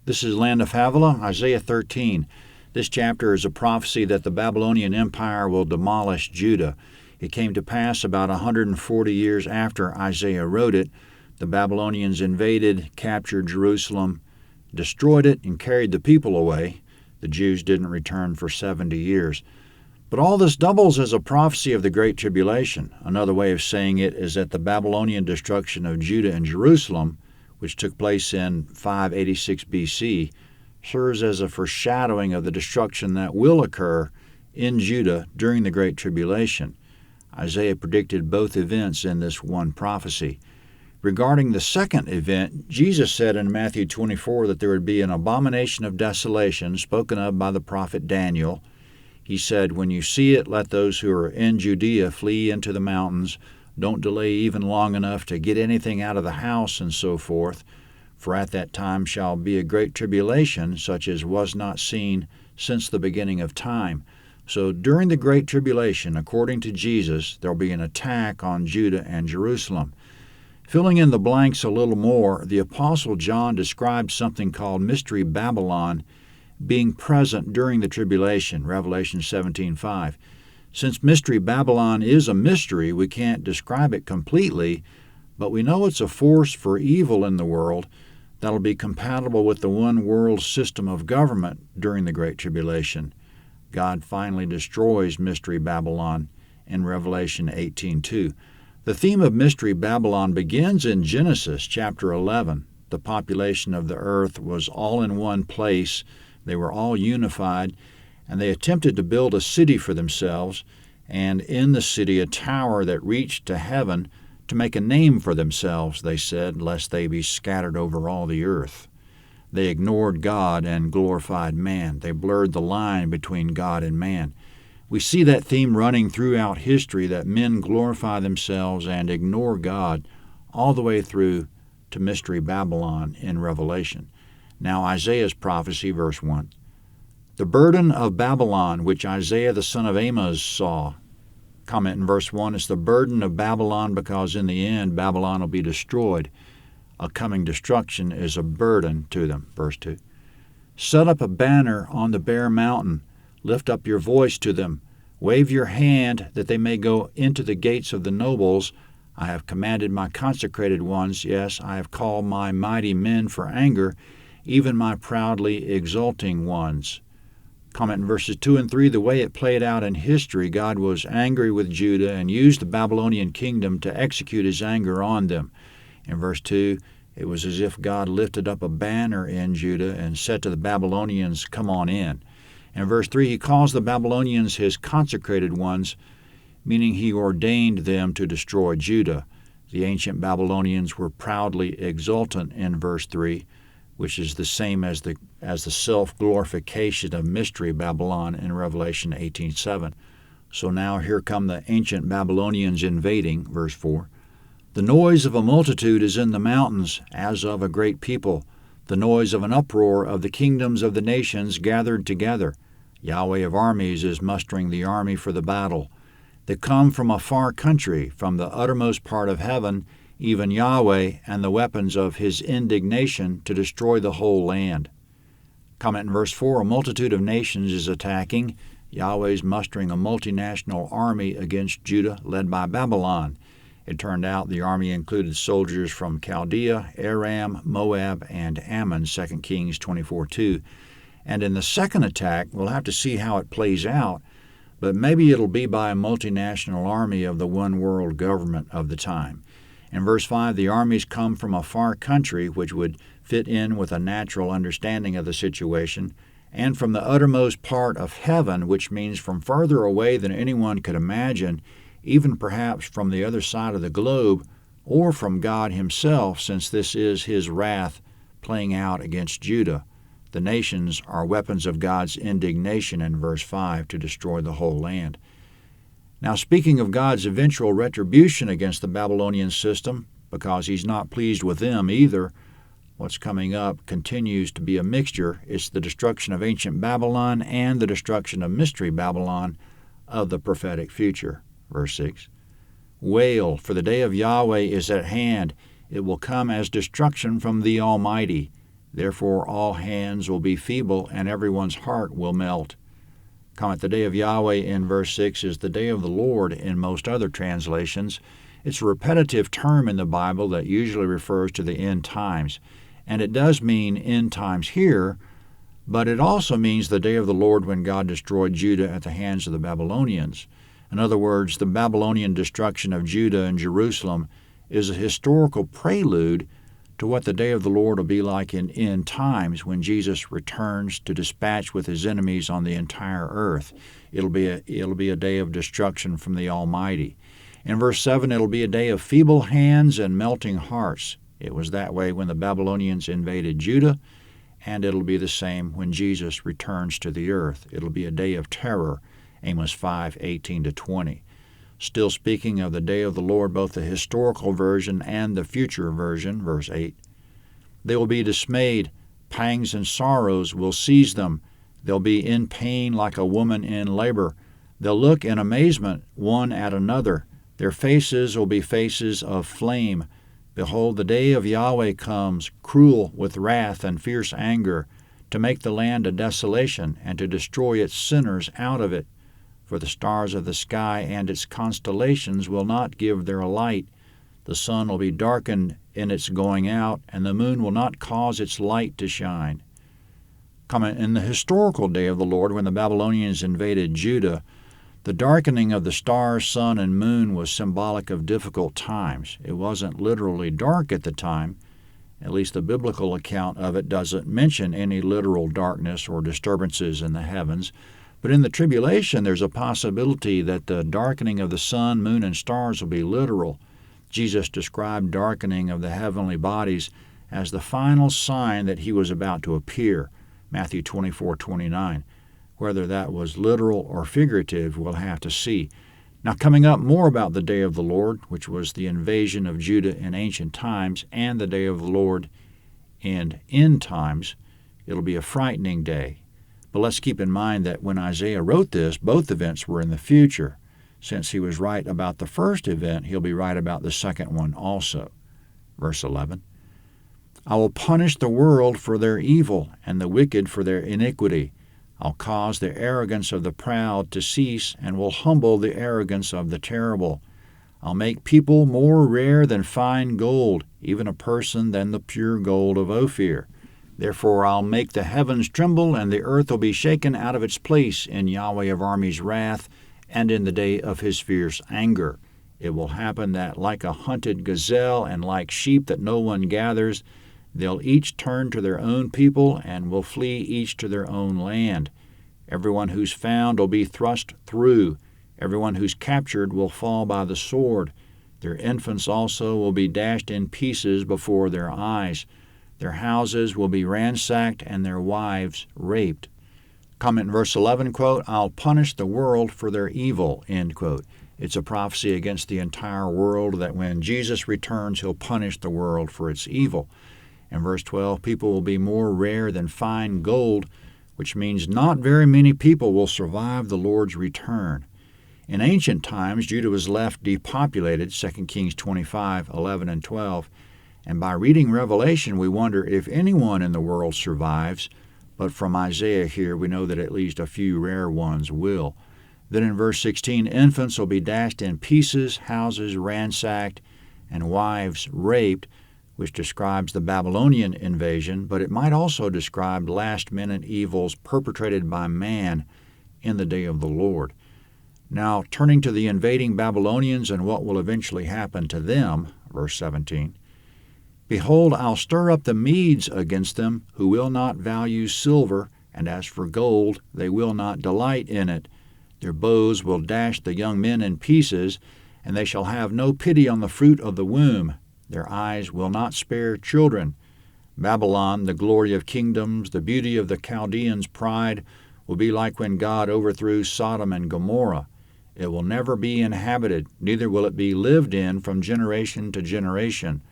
This is Land of Havilah, Isaiah 13. This chapter is a prophecy that the Babylonian Empire will demolish Judah. It came to pass about 140 years after Isaiah wrote it. The Babylonians invaded, captured Jerusalem, destroyed it, and carried the people away. The Jews didn't return for 70 years. But all this doubles as a prophecy of the Great Tribulation. Another way of saying it is that the Babylonian destruction of Judah and Jerusalem, which took place in 586 BC, serves as a foreshadowing of the destruction that will occur in Judah during the Great Tribulation. Isaiah predicted both events in this one prophecy. Regarding the second event, Jesus said in Matthew 24 that there would be an abomination of desolation spoken of by the prophet Daniel. He said, "When you see it, let those who are in Judea flee into the mountains. Don't delay even long enough to get anything out of the house," and so forth. "For at that time shall be a great tribulation, such as was not seen since the beginning of time." So during the Great Tribulation, according to Jesus, there will be an attack on Judah and Jerusalem. Filling in the blanks a little more, the Apostle John described something called Mystery Babylon being present during the tribulation, Revelation 17:5. Since Mystery Babylon is a mystery, we can't describe it completely, but we know it's a force for evil in the world that'll be compatible with the one world system of government during the Great Tribulation. God finally destroys Mystery Babylon in Revelation 18:2. The theme of Mystery Babylon begins in Genesis chapter 11. The population of the earth was all in one place. They were all unified, and they attempted to build a city for themselves, and in the city a tower that reached to heaven to make a name for themselves, they said, lest they be scattered over all the earth. They ignored God and glorified man. They blurred the line between God and man. We see that theme running throughout history, that men glorify themselves and ignore God, all the way through to Mystery Babylon in Revelation. Now Isaiah's prophecy, verse 1. The burden of Babylon, which Isaiah the son of Amoz saw. Comment in verse 1, it's the burden of Babylon because in the end Babylon will be destroyed. A coming destruction is a burden to them. Verse 2. Set up a banner on the bare mountain. Lift up your voice to them. Wave your hand that they may go into the gates of the nobles. I have commanded my consecrated ones. Yes, I have called my mighty men for anger, even my proudly exulting ones. Comment in verses 2 and 3, the way it played out in history, God was angry with Judah and used the Babylonian kingdom to execute his anger on them. In verse 2, it was as if God lifted up a banner in Judah and said to the Babylonians, "Come on in." In verse 3, he calls the Babylonians his consecrated ones, meaning he ordained them to destroy Judah. The ancient Babylonians were proudly exultant in verse 3, which is the same as the self-glorification of Mystery Babylon in Revelation 18:7. So now here come the ancient Babylonians invading, verse 4. The noise of a multitude is in the mountains, as of a great people, the noise of an uproar of the kingdoms of the nations gathered together. Yahweh of armies is mustering the army for the battle. They come from a far country, from the uttermost part of heaven, even Yahweh and the weapons of his indignation to destroy the whole land. Comment in verse 4, a multitude of nations is attacking. Yahweh's mustering a multinational army against Judah led by Babylon. It turned out the army included soldiers from Chaldea, Aram, Moab, and Ammon, 2 Kings 24:2. And in the second attack, we'll have to see how it plays out, but maybe it'll be by a multinational army of the one world government of the time. In verse 5, the armies come from a far country, which would fit in with a natural understanding of the situation, and from the uttermost part of heaven, which means from further away than anyone could imagine, even perhaps from the other side of the globe, or from God himself, since this is his wrath playing out against Judah. The nations are weapons of God's indignation in verse 5 to destroy the whole land. Now, speaking of God's eventual retribution against the Babylonian system, because he's not pleased with them either, what's coming up continues to be a mixture. It's the destruction of ancient Babylon and the destruction of Mystery Babylon of the prophetic future. Verse 6, Wail, for the day of Yahweh is at hand. It will come as destruction from the Almighty. Therefore all hands will be feeble, and everyone's heart will melt. Comment, the day of Yahweh in verse 6 is the day of the Lord in most other translations. It's a repetitive term in the Bible that usually refers to the end times, and it does mean end times here, but it also means the day of the Lord when God destroyed Judah at the hands of the Babylonians. In other words, the Babylonian destruction of Judah and Jerusalem is a historical prelude to what the day of the Lord will be like in end times when Jesus returns to dispatch with his enemies on the entire earth. It'll be a day of destruction from the Almighty. In verse 7, it'll be a day of feeble hands and melting hearts. It was that way when the Babylonians invaded Judah, and it'll be the same when Jesus returns to the earth. It'll be a day of terror, Amos 5:18-20. Still speaking of the day of the Lord, both the historical version and the future version, verse 8. They will be dismayed. Pangs and sorrows will seize them. They'll be in pain like a woman in labor. They'll look in amazement one at another. Their faces will be faces of flame. Behold, the day of Yahweh comes, cruel with wrath and fierce anger, to make the land a desolation and to destroy its sinners out of it. For the stars of the sky and its constellations will not give their light. The sun will be darkened in its going out, and the moon will not cause its light to shine. Comment, in the historical day of the Lord, when the Babylonians invaded Judah, the darkening of the stars, sun, and moon was symbolic of difficult times. It wasn't literally dark at the time. At least the biblical account of it doesn't mention any literal darkness or disturbances in the heavens. But in the tribulation, there's a possibility that the darkening of the sun, moon, and stars will be literal. Jesus described darkening of the heavenly bodies as the final sign that he was about to appear, Matthew 24:29. Whether that was literal or figurative, we'll have to see. Now, coming up, more about the day of the Lord, which was the invasion of Judah in ancient times, and the day of the Lord in end times. It'll be a frightening day. But let's keep in mind that when Isaiah wrote this, both events were in the future. Since he was right about the first event, he'll be right about the second one also. Verse 11, I will punish the world for their evil and the wicked for their iniquity. I'll cause the arrogance of the proud to cease and will humble the arrogance of the terrible. I'll make people more rare than fine gold, even a person than the pure gold of Ophir. Therefore I'll make the heavens tremble, and the earth will be shaken out of its place in Yahweh of armies' wrath, and in the day of his fierce anger. It will happen that like a hunted gazelle and like sheep that no one gathers, they'll each turn to their own people and will flee each to their own land. Everyone who's found will be thrust through. Everyone who's captured will fall by the sword. Their infants also will be dashed in pieces before their eyes. Their houses will be ransacked and their wives raped. Comment in verse 11, quote, I'll punish the world for their evil, end quote. It's a prophecy against the entire world that when Jesus returns, he'll punish the world for its evil. In verse 12, people will be more rare than fine gold, which means not very many people will survive the Lord's return. In ancient times, Judah was left depopulated, 2 Kings 25:11 and 12. And by reading Revelation, we wonder if anyone in the world survives, but from Isaiah here, we know that at least a few rare ones will. Then in verse 16, infants will be dashed in pieces, houses ransacked, and wives raped, which describes the Babylonian invasion, but it might also describe last-minute evils perpetrated by man in the day of the Lord. Now, turning to the invading Babylonians and what will eventually happen to them, verse 17, Behold, I'll stir up the Medes against them, who will not value silver, and as for gold, they will not delight in it. Their bows will dash the young men in pieces, and they shall have no pity on the fruit of the womb. Their eyes will not spare children. Babylon, the glory of kingdoms, the beauty of the Chaldeans' pride, will be like when God overthrew Sodom and Gomorrah. It will never be inhabited, neither will it be lived in from generation to generation.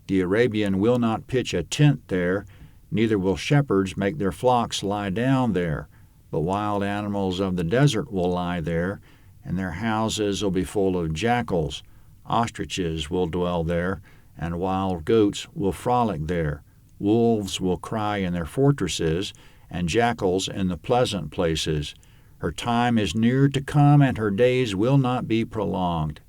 The Arabian will not pitch a tent there, neither will shepherds make their flocks lie down there. But wild animals of the desert will lie there, and their houses will be full of jackals. Ostriches will dwell there, and wild goats will frolic there. Wolves will cry in their fortresses, and jackals in the pleasant places. Her time is near to come, and her days will not be prolonged.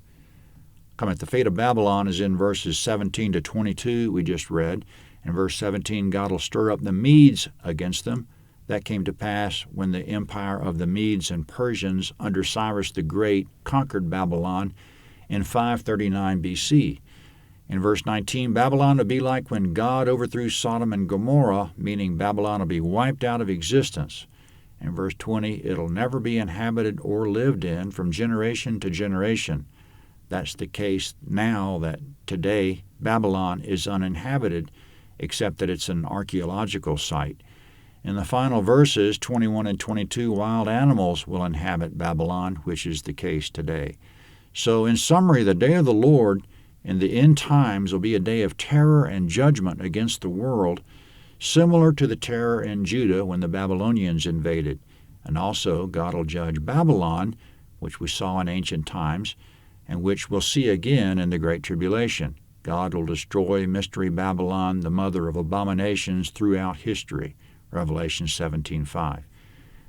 The fate of Babylon is in verses 17 to 22 we just read. In verse 17, God will stir up the Medes against them. That came to pass when the empire of the Medes and Persians under Cyrus the Great conquered Babylon in 539 B.C. In verse 19, Babylon will be like when God overthrew Sodom and Gomorrah, meaning Babylon will be wiped out of existence. In verse 20, it'll never be inhabited or lived in from generation to generation. That's the case now that today Babylon is uninhabited, except that it's an archaeological site. In the final verses, 21 and 22, wild animals will inhabit Babylon, which is the case today. So in summary, the day of the Lord in the end times will be a day of terror and judgment against the world, similar to the terror in Judah when the Babylonians invaded. And also, God will judge Babylon, which we saw in ancient times, and which we'll see again in the Great Tribulation. God will destroy Mystery Babylon, the mother of abominations, throughout history. Revelation 17:5.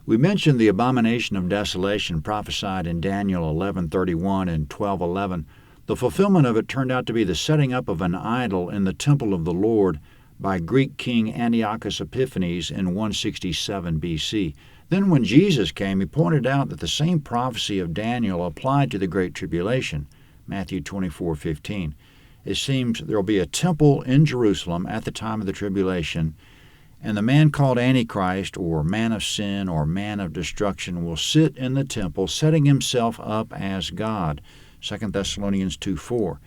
We mentioned the abomination of desolation prophesied in Daniel 11:31 and 12:11. The fulfillment of it turned out to be the setting up of an idol in the temple of the Lord by Greek king Antiochus Epiphanes in 167 B.C. Then when Jesus came, he pointed out that the same prophecy of Daniel applied to the Great Tribulation, Matthew 24:15. It seems there will be a temple in Jerusalem at the time of the tribulation, and the man called Antichrist, or man of sin, or man of destruction, will sit in the temple, setting himself up as God, 2 Thessalonians 2:4.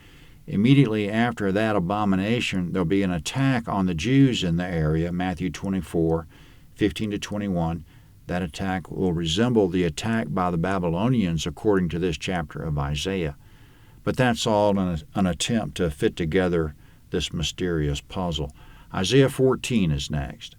Immediately after that abomination, there will be an attack on the Jews in the area, Matthew 24:15 to 21. That attack will resemble the attack by the Babylonians according to this chapter of Isaiah. But that's all an attempt to fit together this mysterious puzzle. Isaiah 14 is next.